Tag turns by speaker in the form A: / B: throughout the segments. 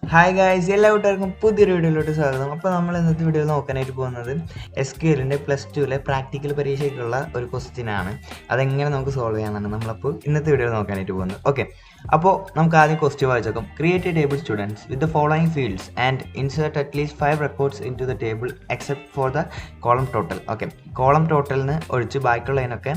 A: Hi guys, എല്ലാവർക്കും പുതിയൊരു വീഡിയോയിലോട്ട് സ്വാഗതം. അപ്പോൾ നമ്മൾ ഇന്നത്തെ വീഡിയോ നോക്കാനായിട്ട് പോകുന്നത് SQLൻ്റെ +2 പ്രാക്ടിക്കൽ പരീക്ഷയ്ക്കുള്ള ഒരു ക്വസ്റ്റ്യനാണ്. അതെങ്ങനെ നമുക്ക് സോൾവ് ചെയ്യാനാണ് നമ്മളപ്പോൾ ഇന്നത്തെ വീഡിയോ നോക്കാനായിട്ട് പോകുന്നത്. ഓക്കെ, അപ്പോൾ നമുക്ക് ആദ്യം ക്വസ്റ്റ്യൻ വായിച്ചേക്കാം. Create a table students with the following fields and insert at least 5 records into the table except for the column total. Okay, column ടോട്ടലിന് ഒഴിച്ച് ബാക്കിയുള്ളതിനൊക്കെ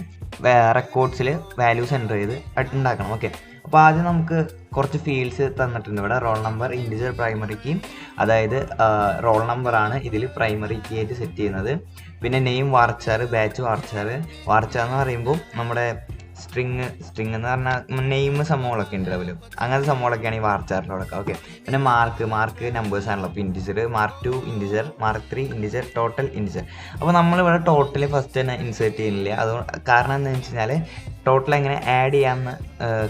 A: റെക്കോർഡ്സിൽ വാല്യൂസ് എൻ്റർ ചെയ്ത് ഉണ്ടാക്കണം. ഓക്കെ, അപ്പോൾ ആദ്യം നമുക്ക് കുറച്ച് ഫീൽഡ്സ് തന്നിട്ടുണ്ട്. ഇവിടെ roll number integer primary key, അതായത് റോൾ നമ്പറാണ് ഇതിൽ പ്രൈമറി കീ ആയിട്ട് സെറ്റ് ചെയ്യുന്നത്. പിന്നെ നെയിം വാർച്ചാർ, ബാച്ച് വാർച്ചാർ. വാർച്ചാർ എന്ന് പറയുമ്പോൾ നമ്മുടെ സ്ട്രിങ് എന്ന് പറഞ്ഞാൽ നെയിം സംഭവങ്ങളൊക്കെ ഉണ്ട് ലെവലും, അങ്ങനത്തെ സംഭവങ്ങളൊക്കെയാണ് ഈ വാർച്ചാറിലൊക്കെ. ഓക്കെ, പിന്നെ മാർക്ക് നമ്പേഴ്സ് ആണല്ലോ. അപ്പോൾ integer, Mark2 integer, Mark3 integer, total integer. അപ്പോൾ നമ്മളിവിടെ ടോട്ടൽ ഫസ്റ്റ് തന്നെ ഇൻസേർട്ട് ചെയ്യുന്നില്ല. അത് കാരണം എന്താണെന്ന് വെച്ച് കഴിഞ്ഞാൽ ടോട്ടൽ എങ്ങനെ ആഡ് ചെയ്യാമെന്ന്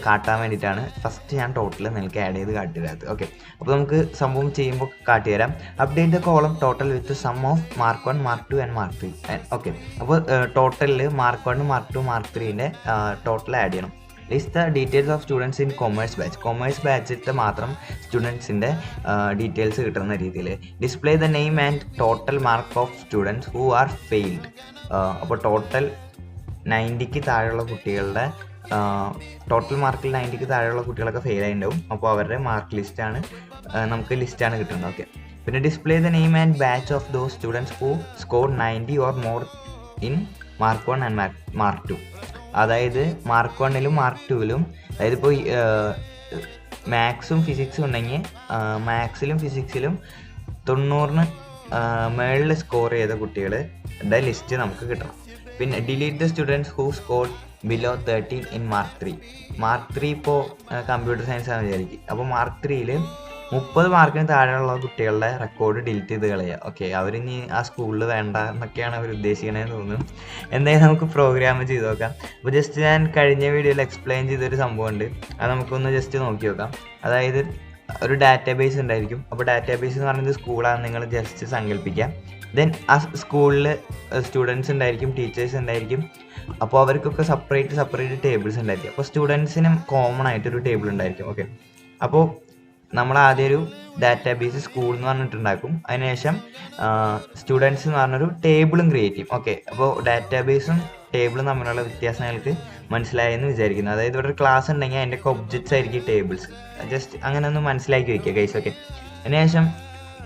A: കാട്ടാൻ വേണ്ടിയിട്ടാണ് ഫസ്റ്റ് ഞാൻ ടോട്ടൽ നിങ്ങൾക്ക് ആഡ് ചെയ്ത് കാട്ടിത്തരാത്തത്. ഓക്കെ, അപ്പോൾ നമുക്ക് സംഭവം ചെയ്യുമ്പോൾ കാട്ടിത്തരാം. Update the column total with sum of Mark1, Mark2 and Mark3. Okay, അപ്പോൾ ടോട്ടലിൽ Mark1, Mark2, Mark3ൻ്റെ ടോട്ടൽ ആഡ് ചെയ്യണം. List the details of students in commerce batch. Commerce ബാച്ചിലത്തെ മാത്രം സ്റ്റുഡൻസിൻ്റെ ഡീറ്റെയിൽസ് കിട്ടുന്ന രീതിയിൽ display the name and total mark of students who are failed. അപ്പോൾ ടോട്ടൽ 90ക്ക് താഴെയുള്ള കുട്ടികളുടെ ടോട്ടൽ മാർക്കിൽ 90ക്ക് താഴെയുള്ള കുട്ടികളൊക്കെ ഫെയിൽ ആയിട്ടുണ്ടാവും. അപ്പോൾ അവരുടെ മാർക്ക് ലിസ്റ്റാണ് നമുക്ക് കിട്ടുന്നത്. ഓക്കെ, പിന്നെ display the name and batch of those students who score 90 or more in Mark1 and Mark2. അതായത് Mark1ലും Mark2ലും, അതായത് ഇപ്പോൾ മാത്സും ഫിസിക്സും ഉണ്ടെങ്കിൽ മാത്സിലും ഫിസിക്സിലും 90ന് മേളിൽ സ്കോർ ചെയ്ത കുട്ടികളുടെ ലിസ്റ്റ് നമുക്ക് കിട്ടണം. പിന്നെ delete the students who score below 13 in Mark3. ഇപ്പോൾ കമ്പ്യൂട്ടർ സയൻസ് ആണെന്ന് വിചാരിക്കും. അപ്പോൾ Mark3യിൽ 30 മാർക്കിന് താഴെയുള്ള കുട്ടികളുടെ റെക്കോർഡ് ഡിലീറ്റ് ചെയ്ത് കളയുക. ഓക്കെ, അവരിനി ആ സ്കൂളിൽ വേണ്ട എന്നൊക്കെയാണ് അവർ ഉദ്ദേശിക്കണതെന്ന് തോന്നുന്നു. എന്തായാലും നമുക്ക് പ്രോഗ്രാം ചെയ്ത് നോക്കാം. അപ്പോൾ ജസ്റ്റ് ഞാൻ കഴിഞ്ഞ വീഡിയോയിൽ എക്സ്പ്ലെയിൻ ചെയ്തൊരു സംഭവമുണ്ട്, അത് നമുക്കൊന്ന് ജസ്റ്റ് നോക്കി നോക്കാം. അതായത് ഒരു ഡാറ്റാബേസ് ഉണ്ടായിരിക്കും. അപ്പോൾ ഡാറ്റാബേസ് എന്ന് പറയുന്നത് സ്കൂളാണ് നിങ്ങൾ ജസ്റ്റ് സങ്കല്പിക്കുക. ദെൻ ആ സ്കൂളിൽ സ്റ്റുഡൻസ് ഉണ്ടായിരിക്കും, ടീച്ചേഴ്സ് ഉണ്ടായിരിക്കും. അപ്പോൾ അവർക്കൊക്കെ സെപ്പറേറ്റ് ടേബിൾസ് ഉണ്ടായിരിക്കും. അപ്പോൾ സ്റ്റുഡൻസിനും കോമൺ ആയിട്ടൊരു ടേബിൾ ഉണ്ടായിരിക്കും. ഓക്കെ, അപ്പോൾ നമ്മൾ ആദ്യം ഒരു ഡാറ്റാബേസ് സ്കൂൾ എന്ന് പറഞ്ഞിട്ടുണ്ടാക്കും. അതിനുശേഷം സ്റ്റുഡൻസ് എന്ന് പറഞ്ഞൊരു ടേബിളും ക്രിയേറ്റ് ചെയ്യും. ഓക്കെ, അപ്പോൾ ഡാറ്റാബേസും ടേബിളും തമ്മിലുള്ള വ്യത്യാസം നിങ്ങൾക്ക് മനസ്സിലായെന്ന് വിചാരിക്കുന്നു. അതായത് ഇവിടെ ഒരു ക്ലാസ് ഉണ്ടെങ്കിൽ അതിൻ്റെയൊക്കെ ഒബ്ജക്ട്സ് ആയിരിക്കും ടേബിൾസ്. ജസ്റ്റ് അങ്ങനെ ഒന്ന് മനസ്സിലാക്കി വയ്ക്കുക ഗൈസ്. ഓക്കെ, അതിനുശേഷം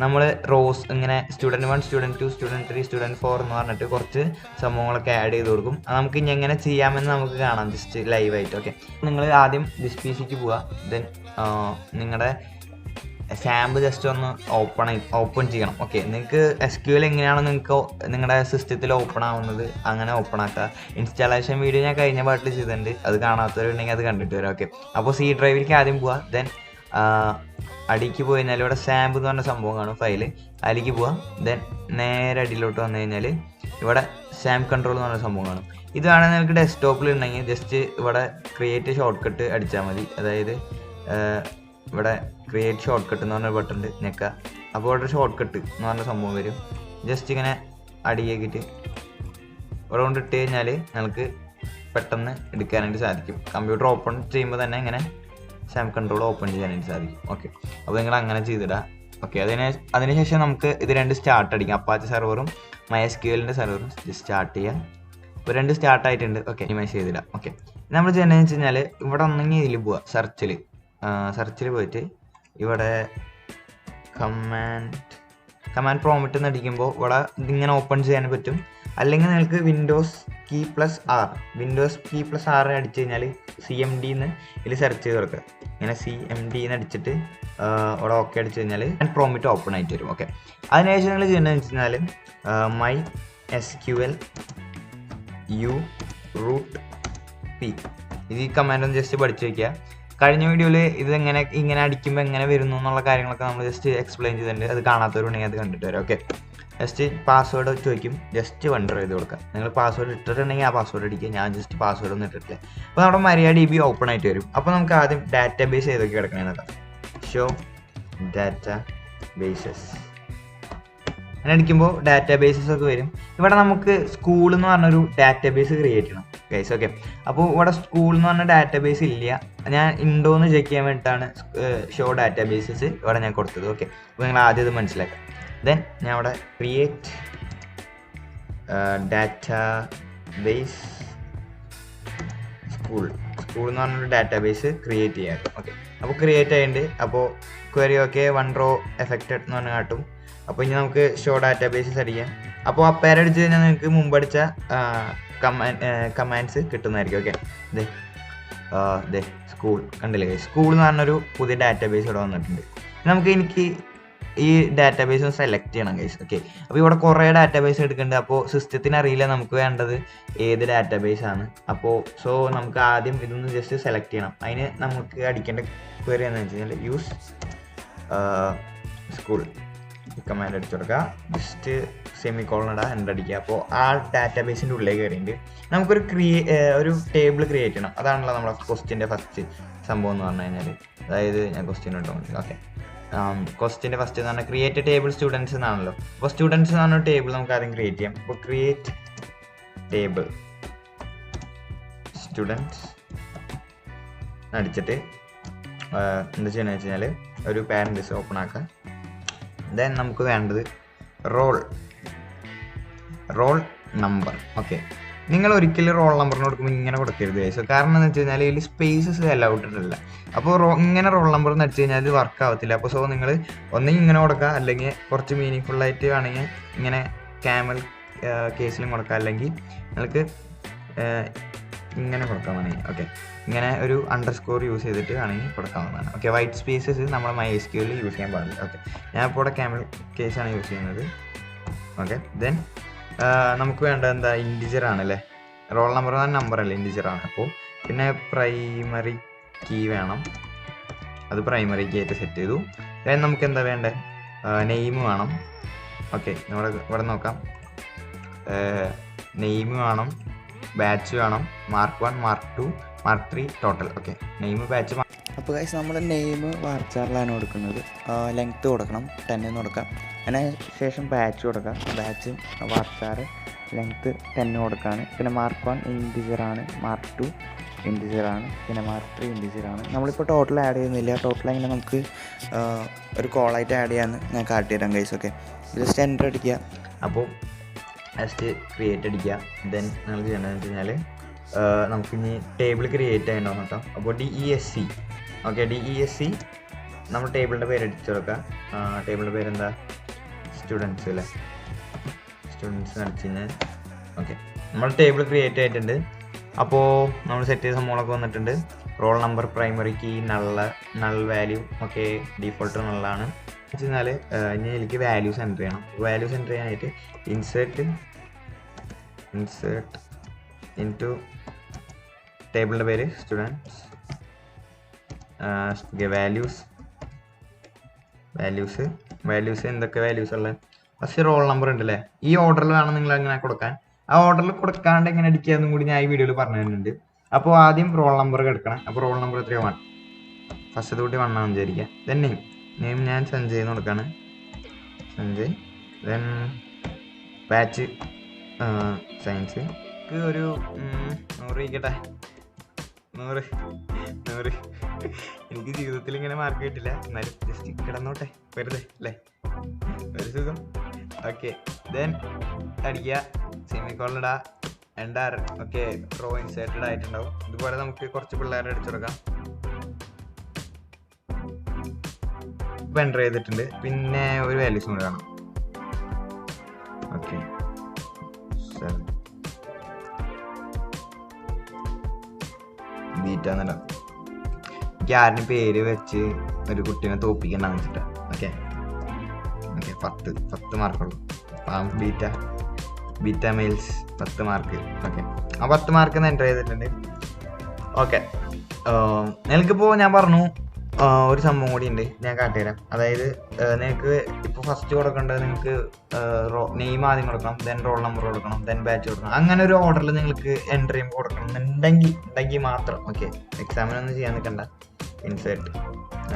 A: നമ്മൾ റോസ് ഇങ്ങനെ സ്റ്റുഡൻറ്റ് 1, സ്റ്റുഡൻറ്റ് 2, സ്റ്റുഡൻറ്റ് 3, സ്റ്റുഡൻറ്റ് 4 എന്ന് പറഞ്ഞിട്ട് കുറച്ച് സംഭവങ്ങളൊക്കെ ആഡ് ചെയ്ത് കൊടുക്കും. അത് നമുക്ക് ഇനി എങ്ങനെ ചെയ്യാമെന്ന് നമുക്ക് കാണാം ജസ്റ്റ് ലൈവായിട്ട്. ഓക്കെ, നിങ്ങൾ ആദ്യം ദിസ് PC പോവുക. ദെൻ നിങ്ങളുടെ സാമ്പ് ജസ്റ്റ് ഒന്ന് ഓപ്പൺ ചെയ്യണം. ഓക്കെ, നിങ്ങൾക്ക് SQL എങ്ങനെയാണ് നിങ്ങൾക്ക് നിങ്ങളുടെ സിസ്റ്റത്തിൽ ഓപ്പൺ ആവുന്നത് അങ്ങനെ ഓപ്പൺ ആക്കുക. ഇൻസ്റ്റാളേഷൻ വീഡിയോ ഞാൻ കഴിഞ്ഞ പാട്ടിൽ ചെയ്തിട്ടുണ്ട്, അത് കാണാത്തവരുണ്ടെങ്കിൽ അത് കണ്ടിട്ട് വരാം. ഓക്കെ, അപ്പോൾ C ഡ്രൈവിലേക്ക് ആദ്യം പോവുക. ദെൻ അടിക്ക് പോയി കഴിഞ്ഞാൽ ഇവിടെ സാമ്പ് എന്ന് പറഞ്ഞ സംഭവം കാണും, ഫയല്, അതിലേക്ക് പോവാം. ദെൻ നേരെ അടിയിലോട്ട് വന്നു കഴിഞ്ഞാൽ ഇവിടെ സാമ്പ് കൺട്രോൾ എന്ന് പറഞ്ഞ സംഭവം കാണും. ഇത് വേണമെങ്കിൽ നിങ്ങൾക്ക് ഡെസ്ക്ടോപ്പിൽ ഉണ്ടെങ്കിൽ ജസ്റ്റ് ഇവിടെ ക്രിയേറ്റ് ഷോർട്ട് കട്ട് അടിച്ചാൽ മതി. അതായത് ഇവിടെ ക്രിയേറ്റ് ഷോർട്ട് കട്ട് എന്ന് പറഞ്ഞ ബട്ടൺ ഉണ്ട്, ഞെക്കുക. അപ്പോൾ ഇവിടെ ഷോർട്ട് കട്ട് എന്ന് പറഞ്ഞ സംഭവം വരും. ജസ്റ്റ് ഇങ്ങനെ അടിയേക്കിട്ട് ഇവിടെ കൊണ്ട് ഇട്ട് കഴിഞ്ഞാൽ നിങ്ങൾക്ക് പെട്ടെന്ന് എടുക്കാനായിട്ട് സാധിക്കും. കമ്പ്യൂട്ടർ ഓപ്പൺ ചെയ്യുമ്പോൾ തന്നെ ഇങ്ങനെ സാം കൺട്രോൾ ഓപ്പൺ ചെയ്യാനായിട്ട് സാധിക്കും. ഓക്കെ, അപ്പോൾ നിങ്ങൾ അങ്ങനെ ചെയ്തിടുക. ഓക്കെ, അതിനുശേഷം നമുക്ക് ഇത് രണ്ട് സ്റ്റാർട്ട് അടിക്കാം. അപ്പാച്ചി സെർവറും MySQLൻ്റെ സെർവറും സ്റ്റാർട്ട് ചെയ്യാം. ഇപ്പോൾ രണ്ട് സ്റ്റാർട്ട് ആയിട്ടുണ്ട്. ഓക്കെ, മിനിമൈസ് ചെയ്തിടാം. ഓക്കെ, നമ്മൾ ചെയ്യുന്നതെന്ന് വെച്ച് കഴിഞ്ഞാൽ ഇവിടെ ഒന്നെങ്കിൽ ഇതിൽ പോവുക, സെർച്ചിൽ പോയിട്ട് ഇവിടെ കമാൻഡ് പ്രോംപ്റ്റ് എന്ന് അടിക്കുമ്പോൾ ഇവിടെ ഇതിങ്ങനെ ഓപ്പൺ ചെയ്യാൻ പറ്റും. അല്ലെങ്കിൽ നിങ്ങൾക്ക് വിൻഡോസ് കീ പ്ലസ് ആർ അടിച്ചു കഴിഞ്ഞാൽ CMD എന്ന് ഇതിൽ സെർച്ച് ചെയ്ത് കൊടുക്കുക. ഇങ്ങനെ CMD എന്ന് അടിച്ചിട്ട് ഇവിടെ ഓക്കെ അടിച്ചു കഴിഞ്ഞാൽ പ്രോംപ്റ്റ് ഓപ്പൺ ആയിട്ട് വരും. ഓക്കെ, അതിനുശേഷം നിങ്ങൾ ചെയ്യേണ്ടതെന്ന് വെച്ച് കഴിഞ്ഞാൽ MySQL root p ഈ കമാൻഡ് ഒന്ന് ജസ്റ്റ് പഠിച്ചു വയ്ക്കുക. കഴിഞ്ഞ വീഡിയോയിൽ ഇത് ഇങ്ങനെ അടിക്കുമ്പോൾ എങ്ങനെ വരുന്നു എന്നുള്ള കാര്യങ്ങളൊക്കെ നമ്മൾ ജസ്റ്റ് എക്സ്പ്ലെയിൻ ചെയ്തിട്ടുണ്ട്. അത് കാണാത്തവരുണ്ടെങ്കിൽ അത് കണ്ടിട്ട് വരാം. ഓക്കെ, ജസ്റ്റ് പാസ്വേഡ് ചോദിക്കും, ജസ്റ്റ് വണ്ടർ ചെയ്ത് കൊടുക്കുക. നിങ്ങൾ പാസ്വേഡ് ഇട്ടിട്ടുണ്ടെങ്കിൽ ആ പാസ്വേഡ് അടിക്കുക. ഞാൻ ജസ്റ്റ് പാസ്വേഡ് ഒന്നും ഇട്ടിട്ടില്ല. അപ്പോൾ നമ്മുടെ MariaDB ഓപ്പൺ ആയിട്ട് വരും. അപ്പോൾ നമുക്ക് ആദ്യം ഡാറ്റാബേസ് ഏതൊക്കെ കിടക്കണമെന്ന് നോക്കാം. ഷോ ഡാറ്റാബേസസ് അങ്ങനെ അടിക്കുമ്പോൾ ഡാറ്റാബേസസ് ഒക്കെ വരും. ഇവിടെ നമുക്ക് സ്കൂൾ എന്ന് പറഞ്ഞൊരു ഡാറ്റാബേസ് ക്രിയേറ്റ് ചെയ്യണം. ഗൈസ്. ഓക്കെ, അപ്പോൾ ഇവിടെ സ്കൂൾ എന്ന് പറഞ്ഞ ഡാറ്റാബേസ് ഇല്ല. ഞാൻ ഉണ്ടോ എന്ന് ചെക്ക് ചെയ്യാൻ വേണ്ടിയിട്ടാണ് ഷോ ഡാറ്റാബേസസ് ഇവിടെ ഞാൻ കൊടുത്തത്. ഓക്കെ, അപ്പോൾ നിങ്ങൾ ആദ്യം ഇത് മനസ്സിലാക്കാം. ദെൻ ഞാൻ ഇവിടെ ക്രിയേറ്റ് ഡാറ്റാബേസ് സ്കൂൾ എന്ന് പറഞ്ഞൊരു ഡാറ്റാബേസ് ക്രിയേറ്റ് ചെയ്യാം. ഓക്കെ, അപ്പോൾ ക്രിയേറ്റ് ആയിട്ടുണ്ട്. അപ്പോൾ ക്വറി ഒക്കെ 1 row എഫക്റ്റഡ് എന്ന് പറഞ്ഞ് കാട്ടും. അപ്പോൾ ഇനി നമുക്ക് ഷോ ഡാറ്റാബേസസ് അടിക്കാം. അപ്പോൾ ആ പേരടിച്ച് കഴിഞ്ഞാൽ നിങ്ങൾക്ക് മുമ്പടിച്ച കമാൻഡ്സ് കിട്ടുന്നതായിരിക്കും. ഓക്കെ, ദേ സ്കൂൾ കണ്ടില്ലേ? സ്കൂൾ എന്ന് പറഞ്ഞൊരു പുതിയ ഡാറ്റാബേസ് ഇവിടെ വന്നിട്ടുണ്ട്. എനിക്ക് ഈ ഡാറ്റാബേസ് ഒന്ന് സെലക്ട് ചെയ്യണം ഗൈസ്. ഓക്കെ, അപ്പോൾ ഇവിടെ കുറേ ഡാറ്റാബേസ് എടുക്കുന്നുണ്ട്. അപ്പോൾ സിസ്റ്റത്തിന് അറിയില്ല നമുക്ക് വേണ്ടത് ഏത് ഡാറ്റാബേസ് ആണ്. അപ്പോൾ നമുക്ക് ആദ്യം ഇതൊന്ന് ജസ്റ്റ് സെലക്ട് ചെയ്യണം. അതിന് നമുക്ക് അടിക്കേണ്ട ക്വറി എന്ന് വെച്ച് കഴിഞ്ഞാൽ യൂസ് സ്കൂൾ കമാൻഡ് അടിച്ചു കൊടുക്കുക. ജസ്റ്റ് സെമിക്കോളൻ ഇടുക, എൻ്റർ അടിക്കുക. അപ്പോൾ ആ ഡാറ്റാബേസിൻ്റെ ഉള്ളിലേക്ക് കയറിയിട്ട് നമുക്കൊരു ഒരു ടേബിൾ ക്രിയേറ്റ് ചെയ്യണം. അതാണല്ലോ നമ്മുടെ ക്വസ്റ്റ്യൻ്റെ ഫസ്റ്റ് സംഭവം എന്ന് പറഞ്ഞു കഴിഞ്ഞാൽ. അതായത് ഞാൻ ക്വസ്റ്റ്യൻ ഇട്ടോ. ഓക്കെ, ക്വസ്റ്റ്യൻ്റെ ഫസ്റ്റ് എന്ന് പറഞ്ഞാൽ ക്രിയേറ്റ് ടേബിൾ സ്റ്റുഡൻസ് എന്നാണല്ലോ. അപ്പോൾ സ്റ്റുഡൻസ് എന്ന് പറഞ്ഞ ടേബിൾ നമുക്ക് ആദ്യം ക്രിയേറ്റ് ചെയ്യാം. അപ്പോൾ ക്രിയേറ്റ് ടേബിൾ സ്റ്റുഡൻസ് അടിച്ചിട്ട് എന്താ ചെയ്യണമെന്ന് വെച്ച് കഴിഞ്ഞാൽ ഒരു പാരൻറ്റീസ് ഓപ്പൺ ആക്കുക. ദെൻ നമുക്ക് വേണ്ടത് റോൾ നമ്പർ. ഓക്കെ, നിങ്ങൾ ഒരിക്കലും റോൾ നമ്പറിന് കൊടുക്കുമ്പോൾ ഇങ്ങനെ കൊടുക്കരുത് ഗൈസ്. കാരണം എന്ന് വെച്ച് കഴിഞ്ഞാൽ ഇതിൽ സ്പേസസ് അലൗഡിട്ടില്ല. അപ്പോൾ ഇങ്ങനെ റോൾ നമ്പർ എന്ന് വെച്ച് കഴിഞ്ഞാൽ ഇത് വർക്ക് ആവത്തില്ല. അപ്പോൾ നിങ്ങൾ ഒന്നെങ്കിൽ ഇങ്ങനെ കൊടുക്കുക, അല്ലെങ്കിൽ കുറച്ച് മീനിങ് ഫുള്ളായിട്ട് ആണെങ്കിൽ ഇങ്ങനെ ക്യാമൽ കേസിലും കൊടുക്കുക, അല്ലെങ്കിൽ നിങ്ങൾക്ക് ഇങ്ങനെ കൊടുക്കാൻ വേണമെങ്കിൽ. ഓക്കെ, ഇങ്ങനെ ഒരു അണ്ടർസ്കോർ യൂസ് ചെയ്തിട്ട് ആണെങ്കിൽ കൊടുക്കാവുന്നതാണ്. ഓക്കെ, വൈറ്റ് സ്പേസസ് നമ്മൾ MySQL യൂസ് ചെയ്യാൻ പാടില്ല. ഓക്കെ, ഞാൻ ഇപ്പോൾ ഇവിടെ ക്യാമൽ കേസാണ് യൂസ് ചെയ്യുന്നത്. ഓക്കെ, ദെൻ നമുക്ക് വേണ്ടത് എന്താ? ഇൻറ്റിജർ ആണല്ലേ. റോൾ നമ്പർ എന്ന് പറഞ്ഞാൽ നമ്പർ അല്ലേ, ഇൻറ്റിജർ ആണ്. അപ്പോൾ പിന്നെ പ്രൈമറി കീ വേണം. അത് പ്രൈമറി കീ ആയിട്ട് സെറ്റ് ചെയ്തു. ദെൻ നമുക്ക് എന്താ വേണ്ടത്? നെയിം വേണം. ഓക്കെ, ഇവിടെ നോക്കാം. നെയിം വേണം, ബാച്ച് വേണം, Mark1, Mark2, Mark3 total. Okay, name batch.
B: അപ്പോൾ ഗൈസ് നമ്മൾ നെയിം വാർച്ചാറിലാണ് കൊടുക്കുന്നത്. ലെങ്ത്ത് കൊടുക്കണം 10 എന്ന് കൊടുക്കാം. അതിന് ശേഷം ബാച്ച് കൊടുക്കാം. ബാച്ച് വാർച്ചാർ ലെങ്ത്ത് 10 കൊടുക്കുകയാണ്. പിന്നെ Mark1 ഇൻറ്റിജറാണ്, Mark2 ഇൻറ്റിജറാണ്, പിന്നെ Mark3 ഇൻറ്റിജറാണ്. നമ്മളിപ്പോൾ ടോട്ടൽ ആഡ് ചെയ്യുന്നില്ല. ടോട്ടൽ അങ്ങനെ നമുക്ക് ഒരു കോളായിട്ട് ആഡ് ചെയ്യാമെന്ന് ഞാൻ കാട്ടിത്തരാം ഗൈസ്. ഓക്കെ, ജസ്റ്റ് എൻ്റർ അടിക്കുക.
A: അപ്പോൾ ജസ്റ്റ് ക്രിയേറ്റ് അടിക്കുക. ദെൻ നമ്മൾ ചെയ്യേണ്ടതെന്ന് വെച്ച് കഴിഞ്ഞാൽ നമുക്കിനി ടേബിൾ ക്രിയേറ്റ് ചെയ്യണോ നോക്കാം. അപ്പോൾ DESC. ഓക്കെ, DESC നമ്മൾ ടേബിളിൻ്റെ പേര് അടിച്ചു കൊടുക്കുക. ടേബിളിൻ്റെ പേരെന്താ? സ്റ്റുഡൻസ് അല്ലേ. സ്റ്റുഡൻസ് അടിച്ചു കഴിഞ്ഞാൽ ഓക്കെ, നമ്മൾ ടേബിൾ ക്രിയേറ്റ് ആയിട്ടുണ്ട്. അപ്പോൾ നമ്മൾ സെറ്റ് ചെയ്ത സംഭവങ്ങളൊക്കെ വന്നിട്ടുണ്ട്. Roll number, primary key, null value. Okay, default നള്ളാണ് വെച്ച് കഴിഞ്ഞാൽ ഇനി എനിക്ക് വാല്യൂസ് എൻ്റർ ചെയ്യണം. വാല്യൂസ് എൻ്റർ ചെയ്യാനായിട്ട് ഇൻസേർട്ട് ഇൻറ്റു ടേബിളിൻ്റെ പേര് സ്റ്റുഡൻസ്. വാല്യൂസ് എന്തൊക്കെ വാല്യൂസ് ഉള്ളത്? ഫസ്റ്റ് റോൾ നമ്പർ ഉണ്ടല്ലേ. ഈ ഓർഡറിൽ വേണം നിങ്ങൾ അങ്ങനെ കൊടുക്കാൻ. ആ ഓർഡറിൽ കൊടുക്കാണ്ട് എങ്ങനെ അടിക്കാന്നും കൂടി ഞാൻ ഈ വീഡിയോയിൽ പറഞ്ഞു തരുന്നുണ്ട്. അപ്പോൾ ആദ്യം റോൾ നമ്പർ എടുക്കണം. അപ്പോൾ റോൾ നമ്പർ എത്രയോ 1, ഫസ്റ്റ് തൊട്ട് 1 ആണെന്ന് വിചാരിക്കുക. ദെൻ നെയിം ഞാൻ സഞ്ജയ് എന്ന് കൊടുക്കാണ്, സഞ്ജയ്. ദെൻ ബാച്ച് സയൻസ് ഒരു 100 ഇരിക്കട്ടെ. 100 എനിക്ക് ജീവിതത്തിൽ ഇങ്ങനെ മാർക്ക് കിട്ടില്ല, എന്നാലും ജസ്റ്റ് കിടന്നോട്ടെ വെറുതെ അല്ലേ, ഒരു സുഖം. ഓക്കെ, ദെൻ അടിക്കുക, സെമിക്കോളൻ ഇടുക, എൻ്റർ. ഓക്കെ, റോ ഇൻസേർട്ടഡ് ആയിട്ടുണ്ടാവും. ഇതുപോലെ നമുക്ക് കുറച്ച് പിള്ളേരെ അടിച്ചു കൊടുക്കാം. ഇപ്പം എൻ്റർ ചെയ്തിട്ടുണ്ട്. പിന്നെ ഒരു വാല്യൂസും കൂടെ കാണാം. ഓക്കെ, ബീറ്റ എന്നുണ്ടാവും. എനിക്ക് ആരുടെ പേര് വെച്ച് ഒരു കുട്ടീനെ തോപ്പിക്കണ്ടെന്ന് വെച്ചിട്ടാ. ഓക്കെ, 10 മാർക്കുള്ളൂ. ബീറ്റ മെയിൽസ് 10 മാർക്ക്. ഓക്കെ, ആ 10 മാർക്ക് എൻ്റർ ചെയ്തിട്ടുണ്ട്. ഓക്കെ, നിങ്ങൾക്കിപ്പോൾ ഞാൻ പറഞ്ഞു ഒരു സംഭവം കൂടി ഉണ്ട്, ഞാൻ കാട്ടിത്തരാം. അതായത് നിങ്ങൾക്ക് ഇപ്പോൾ ഫസ്റ്റ് കൊടുക്കേണ്ടത് നിങ്ങൾക്ക് നെയിം ആദ്യം കൊടുക്കണം, ദെൻ റോൾ നമ്പർ കൊടുക്കണം, ദെൻ ബാച്ച് കൊടുക്കണം. അങ്ങനെ ഒരു ഓർഡറിൽ നിങ്ങൾക്ക് എൻ്റർ ചെയ്യുമ്പോൾ കൊടുക്കണം എന്നുണ്ടെങ്കിൽ മാത്രം. ഓക്കെ, എക്സാമിനൊന്നും ചെയ്യാൻ നിൽക്കണ്ട, ഇൻസേർട്ട്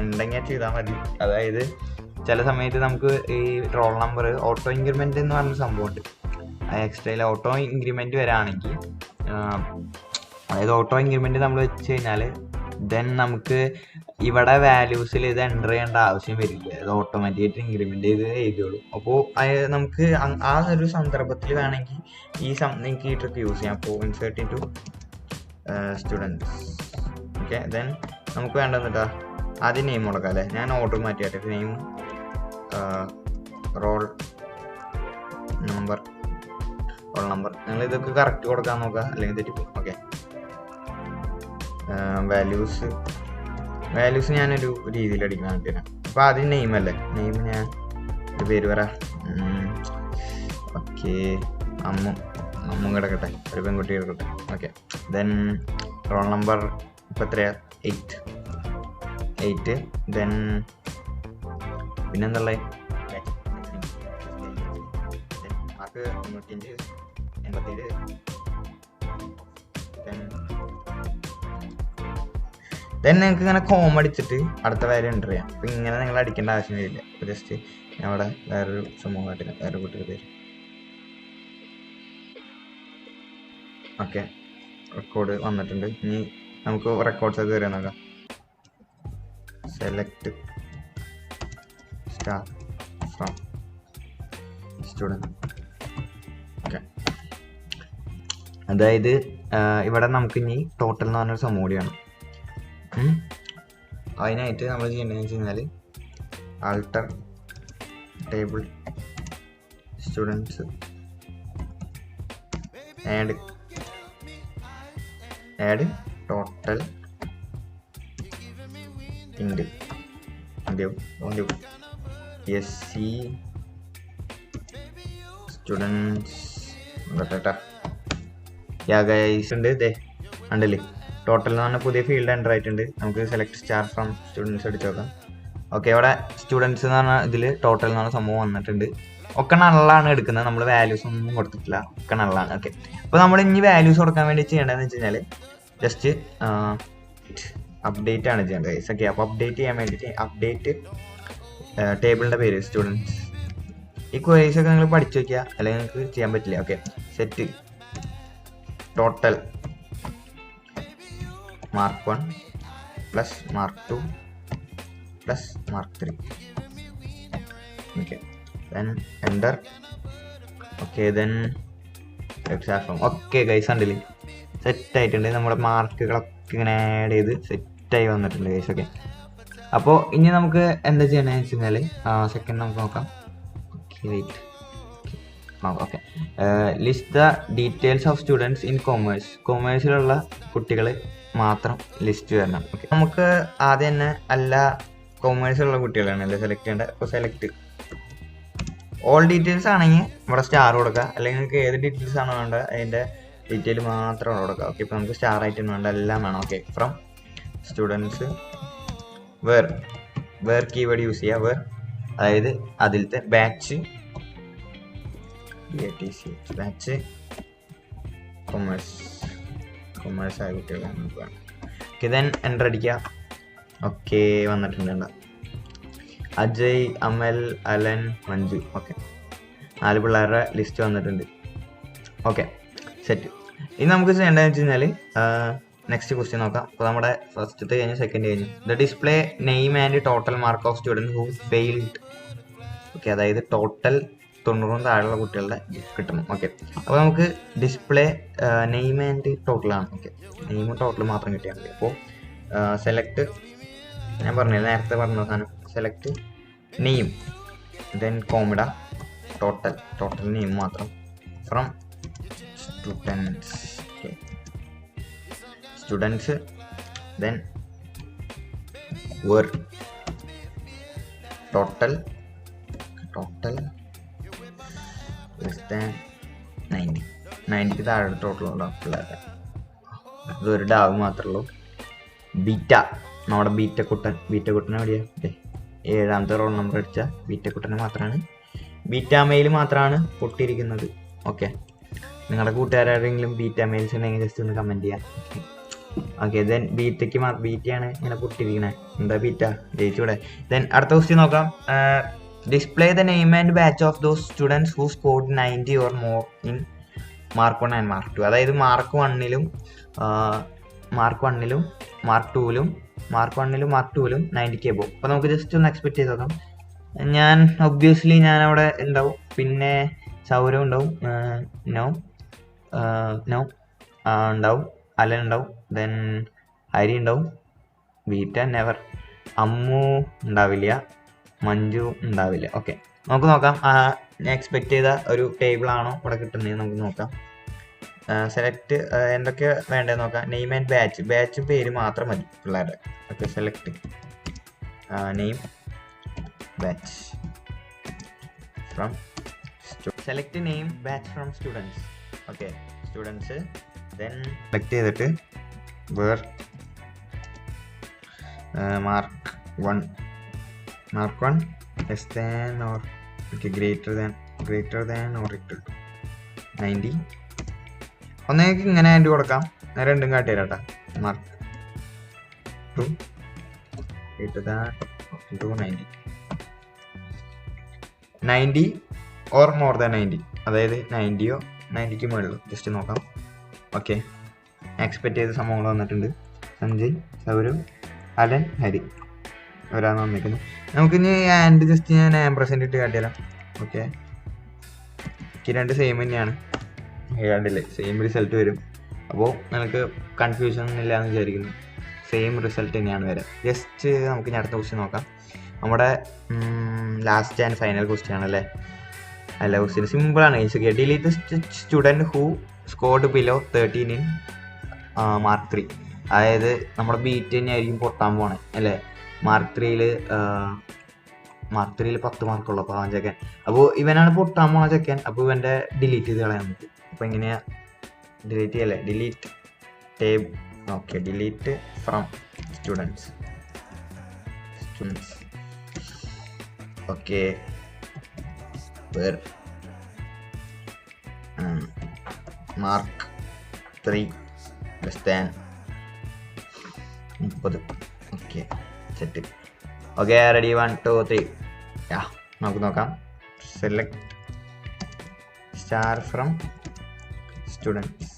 A: ഉണ്ടെങ്കിൽ ചെയ്താൽ മതി. അതായത് ചില സമയത്ത് നമുക്ക് ഈ റോൾ നമ്പർ ഓട്ടോ ഇൻക്രിമെൻ്റ് എന്ന് പറഞ്ഞ സംഭവമുണ്ട്. ആ എക്സ്ട്രയിൽ ഓട്ടോ ഇൻക്രിമെൻ്റ് വരാണെങ്കിൽ അതായത് ഓട്ടോ ഇൻക്രിമെൻറ്റ് നമ്മൾ വെച്ച് കഴിഞ്ഞാൽ ദെൻ നമുക്ക് ഇവിടെ വാല്യൂസിൽ ഇത് എൻ്റർ ചെയ്യേണ്ട ആവശ്യം വരില്ല. അത് ഓട്ടോമാറ്റിക്കായിട്ട് ഇൻക്രിമെൻ്റ് ചെയ്ത് എഴുതിയുള്ളൂ. അപ്പോൾ നമുക്ക് ആ ഒരു സന്ദർഭത്തിൽ വേണമെങ്കിൽ നിങ്ങൾക്ക് ഈ ട്രിക്ക് യൂസ് ചെയ്യാം. അപ്പോൾ insert to students. Okay, then നമുക്ക് വേണ്ടതെന്നിട്ടാ ആദ്യം നെയിം കൊടുക്കാം അല്ലേ. ഞാൻ ഓർഡർ മാറ്റിയാട്ടെ. നെയിം റോൾ നമ്പർ നിങ്ങൾ ഇതൊക്കെ കറക്റ്റ് കൊടുക്കാൻ നോക്കുക, അല്ലെങ്കിൽ തെറ്റിപ്പോ. ഓക്കെ, വാല്യൂസ് ഞാനൊരു രീതിയിൽ അടിക്കാൻ വേണ്ടിയാണ്. അപ്പോൾ ആദ്യം നെയിം അല്ലേ, നെയിം ഞാൻ ഒരു പേര് പറ. ഓക്കെ, അമ്മും കിടക്കട്ടെ, ഒരു പെൺകുട്ടി കിടക്കട്ടെ. ഓക്കെ, ദെൻ റോൾ നമ്പർ ഇപ്പോൾ എത്രയാ? 8. ദെൻ പിന്നെന്താ മാർക്ക് 385 87. ദെൻ നിങ്ങൾക്ക് ഇങ്ങനെ കോം അടിച്ചിട്ട് അടുത്ത വാല്യൂ എൻ്റർ ചെയ്യാം. അപ്പം ഇങ്ങനെ നിങ്ങൾ അടിക്കേണ്ട ആവശ്യം വരില്ല. അപ്പോൾ ജസ്റ്റ് ഞാൻ അവിടെ വേറൊരു സമൂഹമായിട്ടില്ല, വേറെ കുട്ടിയുടെ പേര്. ഓക്കെ, റെക്കോർഡ് വന്നിട്ടുണ്ട്. ഇനി നമുക്ക് റെക്കോർഡ്സ് ഒക്കെ കയറി നോക്കാം. Select star from student. Okay, അതായത് ഇവിടെ നമുക്ക് ഇനി ടോട്ടൽ എന്ന് പറഞ്ഞൊരു സംഭവം കൂടിയാണ്. അതിനായിട്ട് നമ്മൾ ചെയ്യേണ്ടതെന്ന് വെച്ച് കഴിഞ്ഞാൽ alter table students add total ഇൻഡ് SC സ്റ്റുഡൻസ് ഉണ്ട്. ഇതേ ഉണ്ടല്ലേ, ടോട്ടൽ എന്ന് പറഞ്ഞാൽ പുതിയ ഫീൽഡ് എൻ്റർ ആയിട്ടുണ്ട്. നമുക്ക് സെലക്ട് സ്റ്റാർ ഫ്രം സ്റ്റുഡൻസ് അടിച്ച് നോക്കാം. ഓക്കെ, ഇവിടെ സ്റ്റുഡൻസ് എന്ന് പറഞ്ഞാൽ ഇതിൽ ടോട്ടൽ എന്ന് പറഞ്ഞ സംഭവം വന്നിട്ടുണ്ട്. ഒക്കെ നള്ളാണ് എടുക്കുന്നത്, നമ്മൾ വാല്യൂസ് ഒന്നും കൊടുത്തിട്ടില്ല, ഒക്കെ നള്ളാണ്. ഓക്കെ, അപ്പോൾ നമ്മൾ ഇനി വാല്യൂസ് കൊടുക്കാൻ വേണ്ടി ചെയ്യേണ്ടതെന്ന് വെച്ച് കഴിഞ്ഞാൽ ജസ്റ്റ് അപ്ഡേറ്റ് ആണ് ചെയ്യേണ്ടത്. ഓക്കെ, അപ്പോൾ അപ്ഡേറ്റ് ചെയ്യാൻ വേണ്ടിയിട്ട് അപ്ഡേറ്റ് ടേബിളിൻ്റെ പേര് സ്റ്റുഡൻസ്. ഈ ക്വയറീസ് ഒക്കെ നിങ്ങൾ പഠിച്ചു വയ്ക്കുക, അല്ലെങ്കിൽ നിങ്ങൾക്ക് ചെയ്യാൻ പറ്റില്ല. Okay, set total Mark1 plus Mark2 plus Mark3. Okay, then enter. Okay, then platform. Okay guys, ഉണ്ടല്ലേ സെറ്റ് ആയിട്ടുണ്ട്. നമ്മുടെ മാർക്കുകളൊക്കെ ഇങ്ങനെ ആഡ് ചെയ്ത് സെറ്റായി വന്നിട്ടുണ്ട് ഗൈസ്. ഓക്കെ, അപ്പോൾ ഇനി നമുക്ക് എന്താ ചെയ്യണമെന്ന് വെച്ച് കഴിഞ്ഞാൽ സെക്കൻഡ് നമുക്ക് നോക്കാം. Okay, wait. Okay, list the details of students in കൊമേഴ്സിലുള്ള കുട്ടികൾ മാത്രം ലിസ്റ്റ് വരണം. ഓക്കെ, നമുക്ക് ആദ്യം തന്നെ എല്ലാ കൊമേഴ്സിലുള്ള കുട്ടികളാണ് അല്ലേ സെലക്ട് ചെയ്യേണ്ടത്. അപ്പോൾ സെലക്ട് ഓൾ ഡീറ്റെയിൽസ് ആണെങ്കിൽ ഇവിടെ സ്റ്റാർ കൊടുക്കുക, അല്ലെങ്കിൽ നിങ്ങൾക്ക് ഏത് ഡീറ്റെയിൽസ് ആണോ വേണ്ടത് അതിൻ്റെ ഡീറ്റെയിൽ മാത്രം അവിടെ കൊടുക്കുക. ഓക്കെ, ഇപ്പോൾ നമുക്ക് സ്റ്റാർ ആയിട്ട് വേണ്ട എല്ലാം വേണം. Okay, from students where keyword use ചെയ്യുക. വേർ അതായത് അതിലത്തെ ബാച്ച് കൊമേഴ്സ് ആയ കുട്ടികളാണ് നമുക്ക് വേണം. ഓക്കെ, ദെൻ എൻ്റർ അടിക്കുക. ഓക്കെ, വന്നിട്ടുണ്ട്. അജയ്, അമൽ, അലൻ, മഞ്ജു. ഓക്കെ, 4 പിള്ളേരുടെ ലിസ്റ്റ് വന്നിട്ടുണ്ട്. Okay, set. ഇനി നമുക്ക് ചെയ്യേണ്ടതെന്ന് വെച്ച് കഴിഞ്ഞാൽ നെക്സ്റ്റ് ക്വസ്റ്റ്യൻ നോക്കാം. അപ്പോൾ നമ്മുടെ ഫസ്റ്റത്തെ കഴിഞ്ഞു, സെക്കൻഡ് കഴിഞ്ഞു. The display name and total mark of students who failed. Okay, അതായത് ടോട്ടൽ 90 താഴെയുള്ള കുട്ടികളുടെ കിട്ടണം. ഓക്കെ, അപ്പോൾ നമുക്ക് ഡിസ്പ്ലേ നെയിം ആൻഡ് ടോട്ടലാണ്. ഓക്കെ, നെയിമും ടോട്ടൽ മാത്രം കിട്ടിയാൽ മതി. അപ്പോൾ സെലക്ട് ഞാൻ പറഞ്ഞില്ല, നേരത്തെ പറഞ്ഞ സാധനം സെലക്ട് നെയിം, ദെൻ കോമിഡ ടോട്ടൽ നെയിം മാത്രം from students then where total less than 90 താഴെ ടോട്ടലുള്ള പിള്ളേരുടെ ഇതൊരു ഡാവ് മാത്രമേ ഉള്ളൂ. ബീറ്റ നമ്മുടെ ബീറ്റക്കുട്ടൻ എവിടെയാ? 7ാമത്തെ റോൾ നമ്പർ അടിച്ച ബീറ്റക്കുട്ടന് മാത്രമാണ്, ബീറ്റ മെയിൽ മാത്രമാണ് പൊട്ടിയിരിക്കുന്നത്. ഓക്കെ, നിങ്ങളുടെ കൂട്ടുകാരെങ്കിലും ബീറ്റ മെയിൽസ് ഉണ്ടെങ്കിൽ ജസ്റ്റ് ഒന്ന് കമൻറ്റ് ചെയ്യാം. ഓക്കെ, ദെൻ ബീറ്റയാണ് ഇങ്ങനെ പൊട്ടിയിരിക്കണേ. എന്താ ബീറ്റ ജയിച്ചൂടെ? ദെൻ അടുത്ത ക്വസ്റ്റ്യൻ നോക്കാം. Display the name and batch of those students who scored 90 or more in Mark1 and Mark2. അതായത് Mark1ലും Mark1ലും Mark2ലും Mark1ലും Mark2ലും 90K പോകും. അപ്പോൾ നമുക്ക് ജസ്റ്റ് ഒന്ന് എക്സ്പെക്ട് ചെയ്ത് നോക്കാം. ഞാൻ ഒബ്വിയസ്ലി ഞാൻ അവിടെ ഉണ്ടാവും, പിന്നെ സൗരവ് ഉണ്ടാവും, നോ ഉണ്ടാവും, അലൻ ഉണ്ടാവും, ദെൻ ഹരി ഉണ്ടാവും, ബീറ്റ നെവർ, അമ്മു ഉണ്ടാവില്ല, മഞ്ജു ഉണ്ടാവില്ല. ഓക്കെ, നമുക്ക് നോക്കാം ഞാൻ എക്സ്പെക്ട് ചെയ്ത ഒരു ടേബിളാണോ ഇവിടെ കിട്ടുന്നത് നമുക്ക് നോക്കാം. സെലക്ട് എന്തൊക്കെ വേണ്ടതെന്ന് നോക്കാം. നെയിം ആൻഡ് ബാച്ചും പേര് മാത്രം മതി പിള്ളേരുടെ. Okay, select name batch from select name batch from students. Okay, students. Then select ചെയ്തിട്ട് where Mark1 less than or greater than or equal to 90. ഒന്നേക്ക് ഇങ്ങനെ ആൻഡ് കൊടുക്കാം, രണ്ടും കാട്ടി തരാം കേട്ടോ. Mark2 greater than to 90 or more than 90, അതായത് 90യോ 90ക്ക് മുകളിലോ just നോക്കാം. ഓക്കെ, എക്സ്പെക്ട് ചെയ്ത സംഭവങ്ങൾ വന്നിട്ടുണ്ട്. സഞ്ജയ്, സൗരവ്, അലൻ, ഹരി ഒരാൾ വന്നിരിക്കുന്നു. നമുക്കിനി ആൻഡ് ജസ്റ്റ് ഞാൻ ആംപ്രസെൻ്റ് ഇട്ട് കാട്ടിത്തരാം. ഓക്കെ, എനിക്ക് രണ്ട് സെയിം തന്നെയാണ്, ഏതാണ്ടില്ലേ സെയിം റിസൾട്ട് വരും. അപ്പോൾ നിങ്ങൾക്ക് കൺഫ്യൂഷൻ ഇല്ല എന്ന് വിചാരിക്കുന്നു. സെയിം റിസൾട്ട് തന്നെയാണ് വരാം. ജസ്റ്റ് നമുക്ക് ഇനി അടുത്ത ക്വസ്റ്റ്യൻ നോക്കാം. നമ്മുടെ ലാസ്റ്റ് ആൻഡ് ഫൈനൽ ക്വസ്റ്റ്യൻ ആണല്ലേ. അല്ല, ക്വസ്റ്റ്യൻ സിമ്പിളാണ്. ഈസിയൊക്കെ. Delete the student who scored below 13 in Mark3. അതായത് നമ്മുടെ ബീറ്റ് തന്നെയായിരിക്കും പൊട്ടാൻ പോണേ അല്ലേ. Mark3ൽ 10 മാർക്കുള്ളൂ, അപ്പോൾ 5 ചെക്കൻ. അപ്പോൾ ഇവനാണ് പൊട്ടാൻ പോണ ചെക്കൻ. അപ്പോൾ ഇവൻ്റെ ഡിലീറ്റ് ചെയ്ത് കളയാൻ നമുക്ക്. അപ്പോൾ എങ്ങനെയാ ഡിലീറ്റ് ചെയ്യല്ലേ? Delete table. Okay, delete from students. Okay, where Mark3 less than 30. Okay, set. Okay, ready, 1 2 3. നമുക്ക് നോക്കാം. Select star from students.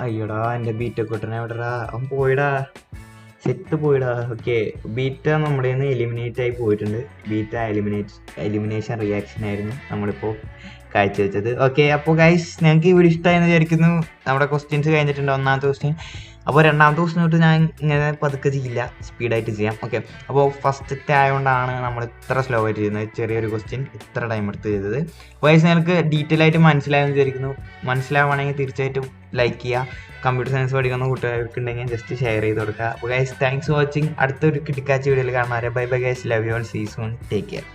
A: അയ്യോടാ, എൻ്റെ ബീറ്റൊക്കെ ഇട്ടണേ എവിടെടാ? അവൻ പോയിടാ, സെറ്റ് പോയിടാ. ഓക്കെ, ബീറ്റ നമ്മുടെ നിന്ന് എലിമിനേറ്റ് ആയി പോയിട്ടുണ്ട്. ബീറ്റ എലിമിനേഷൻ റിയാക്ഷൻ ആയിരുന്നു നമ്മളിപ്പോൾ കാഴ്ചവെച്ചത്. ഓക്കെ, അപ്പോൾ ഗൈസ് ഞങ്ങൾക്ക് ഈ വീഡിയോ ഇഷ്ടമായെന്ന് വിചാരിക്കുന്നു. നമ്മുടെ ക്വസ്റ്റ്യൻസ് കഴിഞ്ഞിട്ടുണ്ട്, ഒന്നാമത്തെ ക്വസ്റ്റ്യൻ. അപ്പോൾ രണ്ടാമത്തെ ക്വസ്റ്റ്യൻ തൊട്ട് ഞാൻ ഇങ്ങനെ പതുക്കെ ചെയ്യില്ല, സ്പീഡായിട്ട് ചെയ്യാം. ഓക്കെ, അപ്പോൾ ഫസ്റ്റത്തെ ആയതുകൊണ്ടാണ് നമ്മൾ ഇത്ര സ്ലോ ആയിട്ട് ചെയ്യുന്നത്. ചെറിയൊരു ക്വസ്റ്റ്യൻ ഇത്ര ടൈം എടുത്ത് ചെയ്തത്. അപ്പോൾ ഗൈസ് നിങ്ങൾക്ക് ഡീറ്റെയിൽ ആയിട്ട് മനസ്സിലായെന്ന് വിചാരിക്കുന്നു. മനസ്സിലാവുകയാണെങ്കിൽ തീർച്ചയായിട്ടും ലൈക്ക് ചെയ്യുക. കമ്പ്യൂട്ടർ സയൻസ് പഠിക്കുന്ന കൂട്ടുകാർക്ക് ഉണ്ടെങ്കിൽ ജസ്റ്റ് ഷെയർ ചെയ്ത് കൊടുക്കുക. അപ്പോൾ ഗൈസ് താങ്ക്സ് ഫോർ വാച്ചിങ്. അടുത്തൊരു കിടക്കാച്ച വീഡിയോയിൽ കാണാം. Bye bye guys, love you all, see soon, take care.